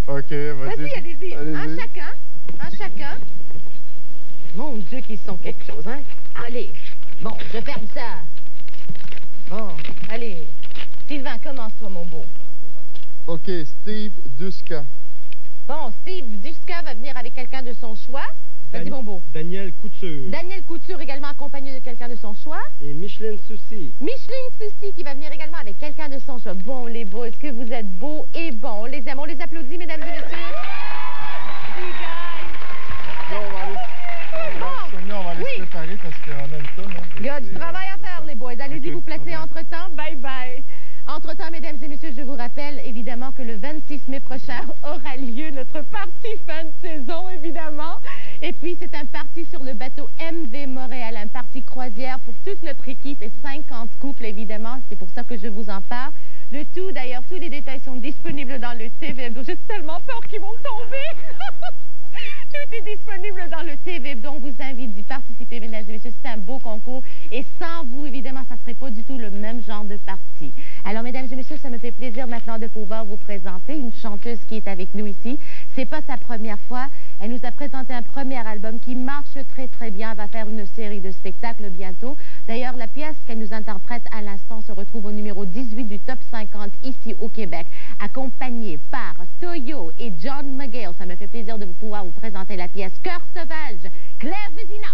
OK, vas-y. Allez-y. Un chacun. Mon Dieu, qu'ils sont quelque chose, hein? Allez. Bon, je ferme ça. Bon, allez. Sylvain, commence-toi, mon beau. OK, Steve Duska. Bon, Steve Duska va venir avec quelqu'un de son choix. Vas-y, mon beau. Daniel Couture. Daniel Couture, également accompagné de quelqu'un de son choix. Et Micheline Soucy. Micheline Soucy, qui va venir également avec quelqu'un de son choix. Bon, les beaux, est-ce que vous êtes beaux et bons? On les aime, on les applaudit, mesdames et messieurs. On va aller se préparer parce qu'on a une tonne. Il y a du travail à faire, les boys. Allez-y vous placer entre-temps. Bye-bye. Entre-temps, mesdames et messieurs, je vous rappelle évidemment que le 26 mai prochain aura lieu notre party fin de saison, évidemment. Et puis, c'est un party sur le bateau MV Montréal, un party croisière pour toute notre équipe et 50 couples, évidemment. C'est pour ça que je vous en parle. Le tout, d'ailleurs, tous les détails sont disponibles dans le TV Hebdo. J'ai tellement peur qu'ils vont tomber. Tout est disponible dans le TV Hebdo. On vous invite d'y participer, mesdames et messieurs. C'est un beau concours. Et sans vous, évidemment, ça ne serait pas du tout le même genre de party. Alors, mesdames et messieurs, ça me fait plaisir maintenant de pouvoir vous présenter une chanteuse chanteuse qui est avec nous ici. C'est pas sa première fois. Elle nous a présenté un premier album qui marche très, très bien. Elle va faire une série de spectacles bientôt. D'ailleurs, la pièce qu'elle nous interprète à l'instant se retrouve au numéro 18 du Top 50 ici au Québec, accompagnée par Toyo et John McGill. Ça me fait plaisir de pouvoir vous présenter la pièce Cœur sauvage, Claire Vézina.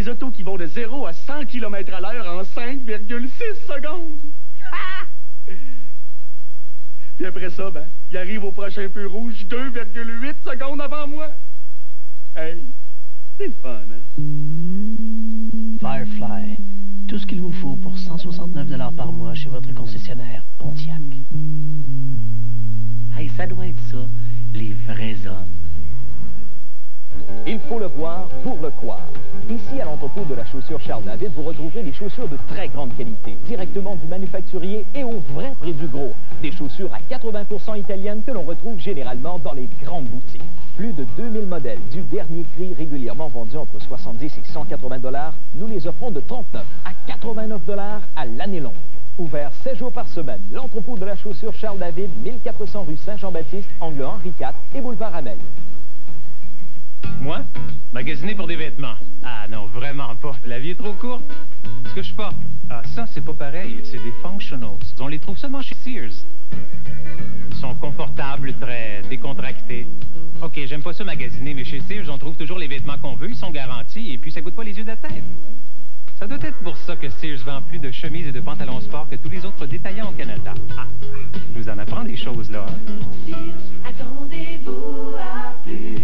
des autos qui vont de 0 à 100 km à l'heure en 5,6 secondes. Ah! Puis après ça, ben, il arrive au prochain feu rouge 2,8 secondes avant moi. Hey, c'est le fun, hein? Firefly, tout ce qu'il vous faut pour 169 $ par mois chez votre concessionnaire Pontiac. Hey, ça doit être ça, les vrais hommes. Il faut le voir pour le croire. Ici, à l'entrepôt de la chaussure Charles-David, vous retrouverez des chaussures de très grande qualité, directement du manufacturier et au vrai prix du gros. Des chaussures à 80% italiennes que l'on retrouve généralement dans les grandes boutiques. Plus de 2000 modèles du dernier cri régulièrement vendus entre 70 et 180 $, nous les offrons de 39 à 89 $ à l'année longue. Ouvert 7 jours par semaine, l'entrepôt de la chaussure Charles-David, 1400 rue Saint-Jean-Baptiste, angle Henri IV et boulevard Amel. Moi? Magasiner pour des vêtements. Ah non, vraiment pas. La vie est trop courte. Ce que je porte, ah ça, c'est pas pareil. C'est des functionals. On les trouve seulement chez Sears. Ils sont confortables, très décontractés. OK, j'aime pas ça magasiner, mais chez Sears, on trouve toujours les vêtements qu'on veut. Ils sont garantis et puis ça coûte pas les yeux de la tête. Ça doit être pour ça que Sears vend plus de chemises et de pantalons sport que tous les autres détaillants au Canada. Ah, je vous en apprends des choses, là. Hein? Sears, attendez-vous à plus.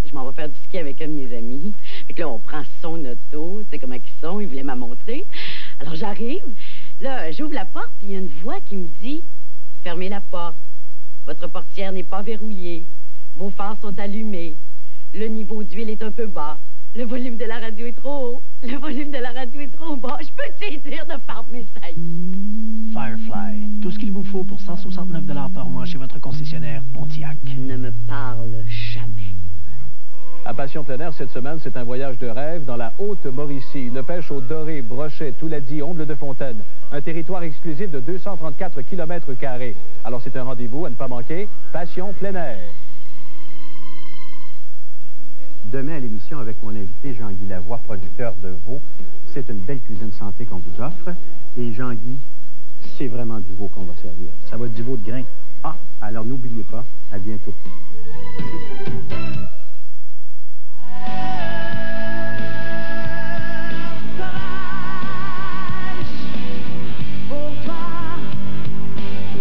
Je m'en vais faire du ski avec un de mes amis. Fait que là, on prend son auto. Tu sais comment ils sont, il voulait m'en montrer. Alors, j'arrive. Là, j'ouvre la porte, puis il y a une voix qui me dit « Fermez la porte. Votre portière n'est pas verrouillée. Vos phares sont allumés. Le niveau d'huile est un peu bas. Le volume de la radio est trop haut. Le volume de la radio est trop bas. Je peux te dire de fermer ça. » Firefly, tout ce qu'il vous faut pour 169 $ par mois chez votre concessionnaire Pontiac. Ne me parle jamais. À Passion plein air, cette semaine, c'est un voyage de rêve dans la Haute-Mauricie. Une pêche au doré, brochet, Touladi, Omble de Fontaine. Un territoire exclusif de 234 km². Alors c'est un rendez-vous à ne pas manquer. Passion plein air. Demain à l'émission avec mon invité Jean-Guy Lavoie, producteur de veau. C'est une belle cuisine santé qu'on vous offre. Et Jean-Guy, c'est vraiment du veau qu'on va servir. Ça va être du veau de grain. Ah, alors n'oubliez pas, à bientôt. Pour toi,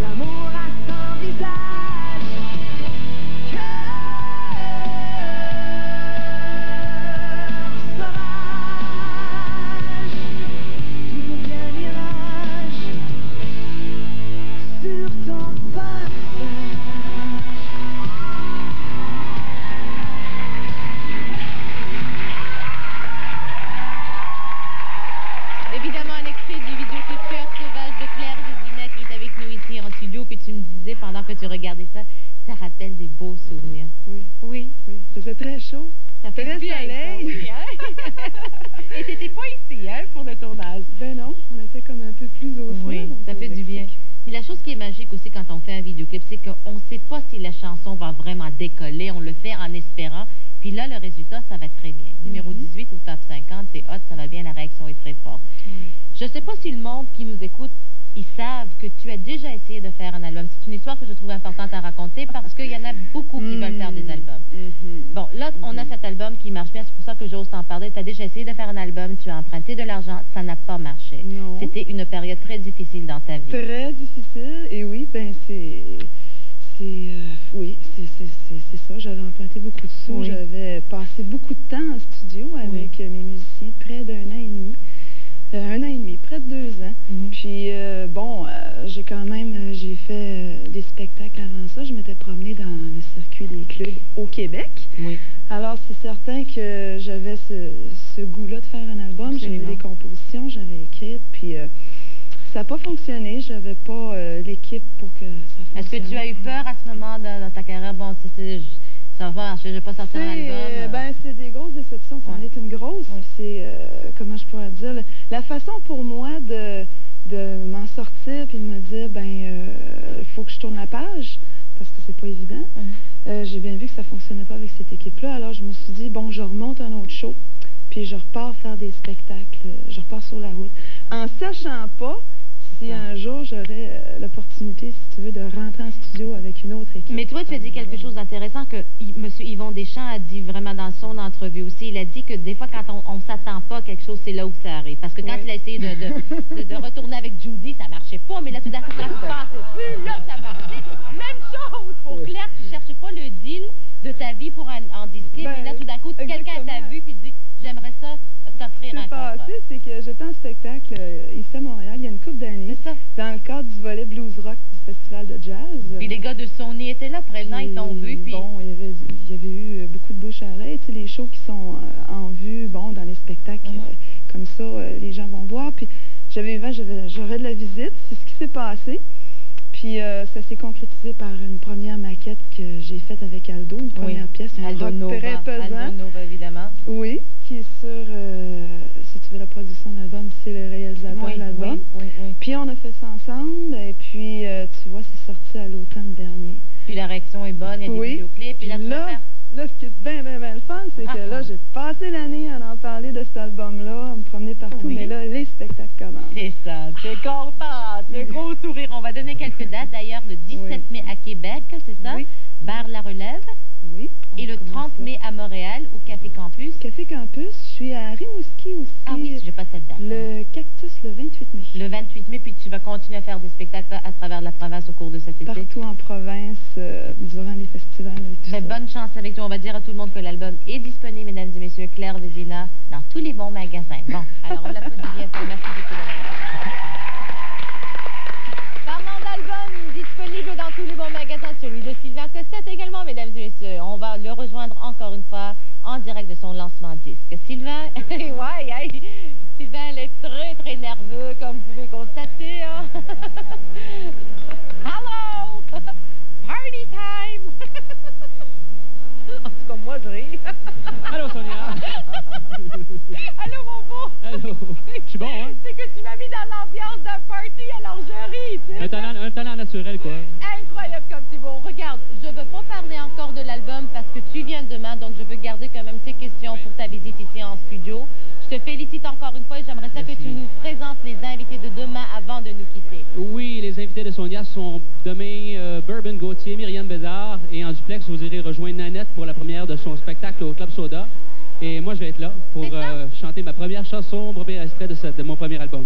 l'amour a son visage. Sauvage, tout devient mirage sur ton passage. Évidemment, un extrait du vidéoclip Cœur sauvage de Claire Gézina qui est avec nous ici en studio. Puis tu me disais, pendant que tu regardais ça, ça rappelle des beaux souvenirs. Oui. Oui. Oui. Il faisait très chaud. Ça fait très du bien, soleil. ça, oui, hein? Et t'étais pas ici, hein, pour le tournage? Ben non, on était comme un peu plus au sol. Oui, ça fait du bien. Puis la chose qui est magique aussi quand on fait un vidéoclip, c'est qu'on ne sait pas si la chanson va vraiment décoller. On le fait en espérant. Puis là, le résultat, ça va très bien. Numéro 18 au top 50, c'est hot, ça va bien, la réaction est très forte. Oui. Je ne sais pas si le monde qui nous écoute, ils savent que tu as déjà essayé de faire un album. C'est une histoire que je trouve importante à raconter parce qu'il y en a beaucoup qui veulent faire des albums. Bon, là, on a cet album qui marche bien, c'est pour ça que j'ose t'en parler. Tu as déjà essayé de faire un album, tu as emprunté de l'argent, ça n'a pas marché. Non. C'était une période très difficile dans ta vie. Très difficile, et oui, ben oui, c'est ça. J'avais emprunté beaucoup de sous. Oui. J'avais passé beaucoup de temps en studio avec mes musiciens, près d'un an et demi. Un an et demi, près de 2 ans. Puis, j'ai fait des spectacles avant ça. Je m'étais promenée dans le circuit des clubs au Québec. Oui. Alors, c'est certain que j'avais ce goût-là de faire un album. J'avais des compositions, j'avais écrites, puis ça n'a pas fonctionné. J'avais pas l'équipe pour que ça fonctionne. Est-ce que tu as eu peur à ce moment dans ta carrière? Bon, ça va marcher, je ne vais pas sortir un album. Ben, c'est des grosses déceptions. Ça en est une grosse. C'est, comment je pourrais dire, la façon pour moi de m'en sortir puis de me dire, il faut que je tourne la page, parce que c'est pas évident. J'ai bien vu que ça fonctionnait pas avec cette équipe-là. Alors, je me suis dit, bon, je remonte un autre show, puis je repars faire des spectacles. Je repars sur la route. En sachant pas si un jour j'aurais l'opportunité, si tu veux, de rentrer en studio avec une autre équipe. Mais toi, tu as dit quelque chose d'intéressant que M. Yvon Deschamps a dit vraiment dans son entrevue aussi. Il a dit que des fois, quand on ne s'attend pas à quelque chose, c'est là où ça arrive. Parce que quand il a essayé de retourner avec Judy, ça marchait pas. Mais là, tout d'un coup, quand tu pensais plus, là, ça marchait. Même chose pour Claire, tu ne cherchais pas le deal de ta vie pour en disquer. Mais là, tout d'un coup, quelqu'un t'a vu et dit, j'aimerais ça t'offrir un contrat. Ce qui s'est passé, c'est que j'étais en spectacle ici à Montréal il y a une couple d'années. Dans le cadre du volet Blues Rock du Festival de jazz. Puis les gars de Sony étaient là, présents, ils t'ont vu. Puis... Bon, il y avait eu beaucoup de bouche à oreille. Tu sais, les shows qui sont en vue, bon, dans les spectacles comme ça, les gens vont voir. Puis j'avais eu vent, j'aurais de la visite. C'est ce qui s'est passé. Puis ça s'est concrétisé par une première maquette que j'ai faite avec Aldo, une première pièce, un rock très pesant. Aldo Nova, évidemment. Oui, qui est sur, si tu veux, la production de l'album, c'est le réalisateur de l'album. Oui. Puis on a fait ça ensemble, et puis tu vois, c'est sorti à l'automne dernier. Puis la réaction est bonne, il y a des vidéoclips. Puis là, ce qui est bien le fun, c'est que là, j'ai passé l'année à en parler de cet album-là, à me promener partout, mais là, les spectacles commencent. C'est ça, t'es contente, le gros sourire. On va donner quelques dates, d'ailleurs, le 17 mai à Québec, c'est ça? Oui. Bar La Relève. Oui. Et le 30 mai à Montréal, au Café Campus. Café Campus, je suis à Rimouski aussi. Ah oui, j'ai pas cette date. Le Cactus, le 28 mai. Le 28 mai, puis tu vas continuer à faire des spectacles à travers la province au cours de cet été. Partout en province, durant les festivals et tout ça. Bonne chance avec toi. On va dire à tout le monde que l'album est disponible, mesdames et messieurs, Claire Vézina, dans tous les bons magasins. Bon, alors on l'applaudit bien fort. Merci beaucoup. Parlant d'album disponible dans tous les bons magasins, celui de Sylvain Cossette également, mesdames et messieurs. On va le rejoindre encore une fois en direct de son lancement disque. Sylvain, Sylvain, il est très, très nerveux, comme vous pouvez constater. Hein? Hello! Party time! En tout cas, moi, je ris. Allô, Sonia. Allô, mon beau. Allô. Je suis bon, hein? C'est que tu m'as mis dans l'ambiance d'un party, alors je ris, tu sais. Un talent naturel, quoi. Incroyable comme c'est bon. Regarde, je veux pas parler encore de l'album parce que tu viens demain, donc je veux garder quand même tes questions pour ta visite ici en studio. Je te félicite encore une fois et j'aimerais ça que tu nous présentes les invités de demain avant de nous quitter. Oui, les invités de Sonia sont demain Bourbon Gauthier, Myriam Bédard, et en duplex, vous irez rejoindre Nanette pour la première de son spectacle au Club Soda. Et moi, je vais être là pour chanter ma première chanson, premier extrait de mon premier album.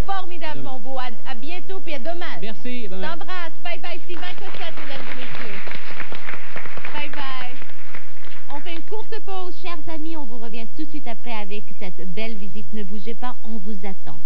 Formidable, mon beau. À bientôt, puis à demain. Merci. T'embrasse. Bye bye, Sylvain Cossette, mesdames et messieurs. Bye bye. On fait une courte pause, chers amis. On vous revient tout de suite après avec cette belle visite. Ne bougez pas, on vous attend.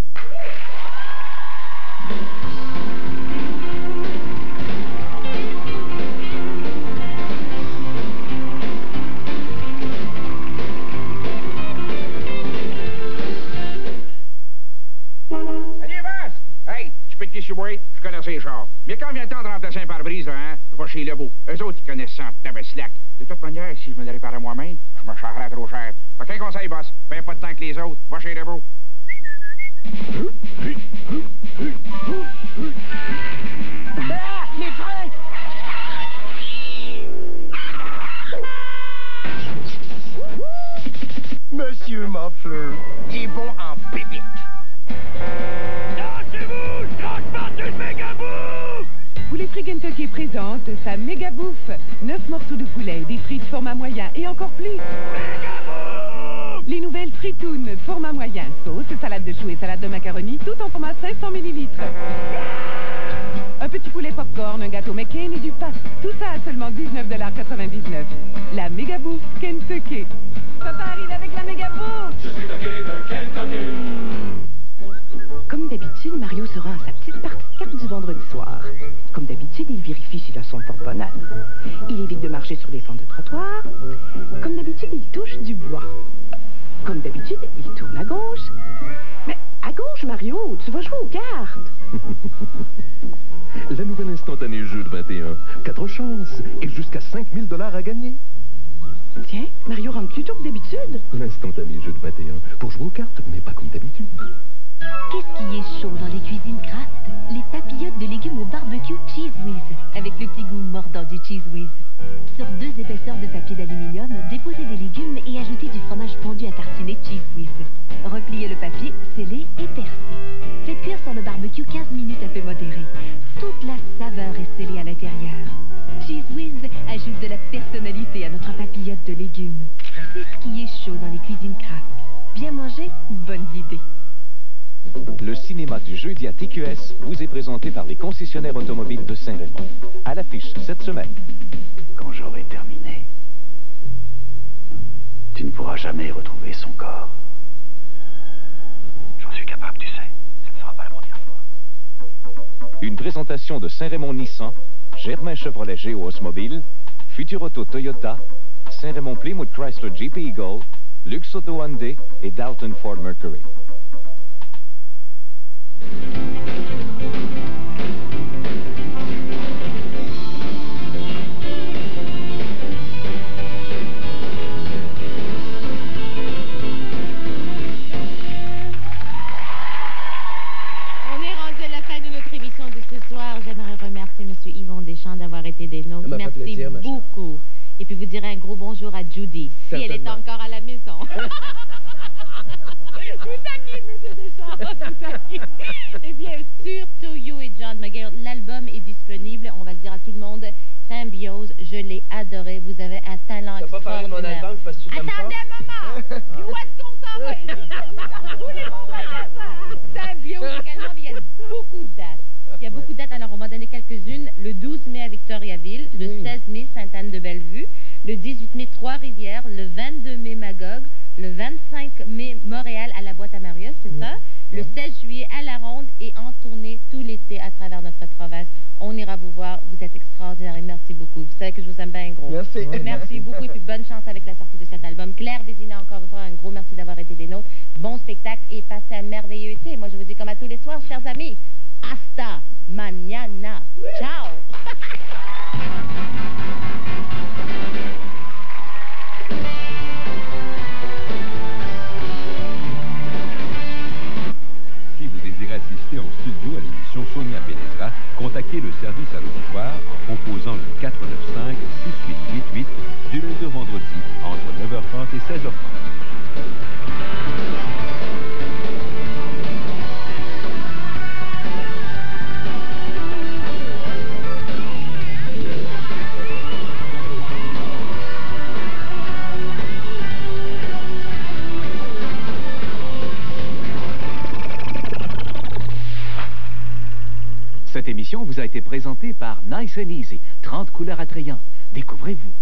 Hey, tu peux te laisser moi, je connais ces chars. Mais quand vient le temps de remplacer un pare-brise, hein, je vais chez Lebeau. Eux autres, ils connaissent ça, tabaslac. De toute manière, si je me le réparais moi-même, je me chargerais trop cher. Fait qu'un conseil, boss, fais pas de temps que les autres, va chez Lebeau. Ah, les freins! Monsieur Muffler, il est bon en pépite. Pouletterie Kentucky présente sa méga bouffe. 9 morceaux de poulet, des frites format moyen et encore plus. Les nouvelles fritounes format moyen, sauce, salade de choux et salade de macaroni, tout en format 500 ml. Un petit poulet popcorn, un gâteau McCain et du pain. Tout ça à seulement 19,99 $. La méga bouffe Kentucky. Papa arrive avec la méga bouffe. Je suis le king de Kentucky. Comme d'habitude, Mario se rend à sa petite partie de cartes du vendredi soir. Comme d'habitude, il vérifie s'il a son porte-bonheur. Il évite de marcher sur les flancs de trottoir. Comme d'habitude, il touche du bois. Comme d'habitude, il tourne à gauche. Mais à gauche, Mario, tu vas jouer aux cartes. La nouvelle instantanée jeu de 21. 4 chances et jusqu'à 5 000 $ à gagner. Tiens, Mario rentre plus tôt que d'habitude. L'instantané jeu de 21. Pour jouer aux cartes, mais pas comme d'habitude. Qu'est-ce qui est chaud dans les cuisines Kraft? Les papillotes de légumes au barbecue Cheese Whiz, avec le petit goût mordant du Cheese Whiz. Sur 2 épaisseur de papier d'aluminium, déposez des légumes et ajoutez du fromage fondu à tartiner Cheese Whiz. Repliez le papier, scellez et percez. Faites cuire sur le barbecue 15 minutes à feu modéré. Toute la saveur est scellée à l'intérieur. Cheese Whiz ajoute de la personnalité à notre papillote de légumes. C'est ce qui est chaud dans les cuisines Kraft. Bien manger, bonnes idées. Le cinéma du jeudi à TQS vous est présenté par les concessionnaires automobiles de Saint-Raymond. À l'affiche cette semaine. Quand j'aurai terminé, tu ne pourras jamais retrouver son corps. J'en suis capable, tu sais. Ce ne sera pas la première fois. Une présentation de Saint-Raymond Nissan, Germain Chevrolet Géo Osmobile, Futur Auto Toyota, Saint-Raymond Plymouth Chrysler Jeep Eagle, Lux Auto Hyundai et Dalton Ford Mercury. On est rendu à la fin de notre émission de ce soir. J'aimerais remercier M. Yvon Deschamps d'avoir été des nôtres. Merci plaisir, beaucoup. Et puis vous direz un gros bonjour à Judy, si elle est encore à la maison. Tout taquine, M. Deschamps, tout taquine. Et bien sûr, To You et John McGill, l'album est disponible. On va le dire à tout le monde. Symbiose, je l'ai adoré. Vous avez un talent extraordinaire. T'as pas parlé de mon album parce que tu l'aimes pas? Attendez un moment! Où est-ce qu'on s'en va? Dans tous les bons magasins. Symbiose également, mais il y a beaucoup de dates. Il y a beaucoup de dates, alors on va donner quelques-unes. Le 12 mai à Victoriaville, le 16 mai Sainte-Anne-de-Bellevue, le 18 mai Trois-Rivières, le 22 mai Magog, le 25 mai Montréal à la boîte à Marius, c'est ça? Le 16 juillet à la Ronde et en tournée tout l'été à travers notre province. On ira vous voir, vous êtes extraordinaire et merci beaucoup. Vous savez que je vous aime bien gros. Merci. Merci beaucoup et puis bonne chance avec la sortie de cet album. Claire Vézina, encore une fois, un gros merci d'avoir été des nôtres. Bon spectacle et passez un merveilleux été. Moi, je vous dis comme à tous les soirs, chers amis, hasta mañana. Ciao. Si vous désirez assister en studio à l'émission Sonia Benezra, contactez le service à l'auditoire en composant le 495-6888 du lundi au vendredi entre 9h30 et 16h30. Cette émission vous a été présentée par Nice and Easy, 30 couleurs attrayantes. Découvrez-vous.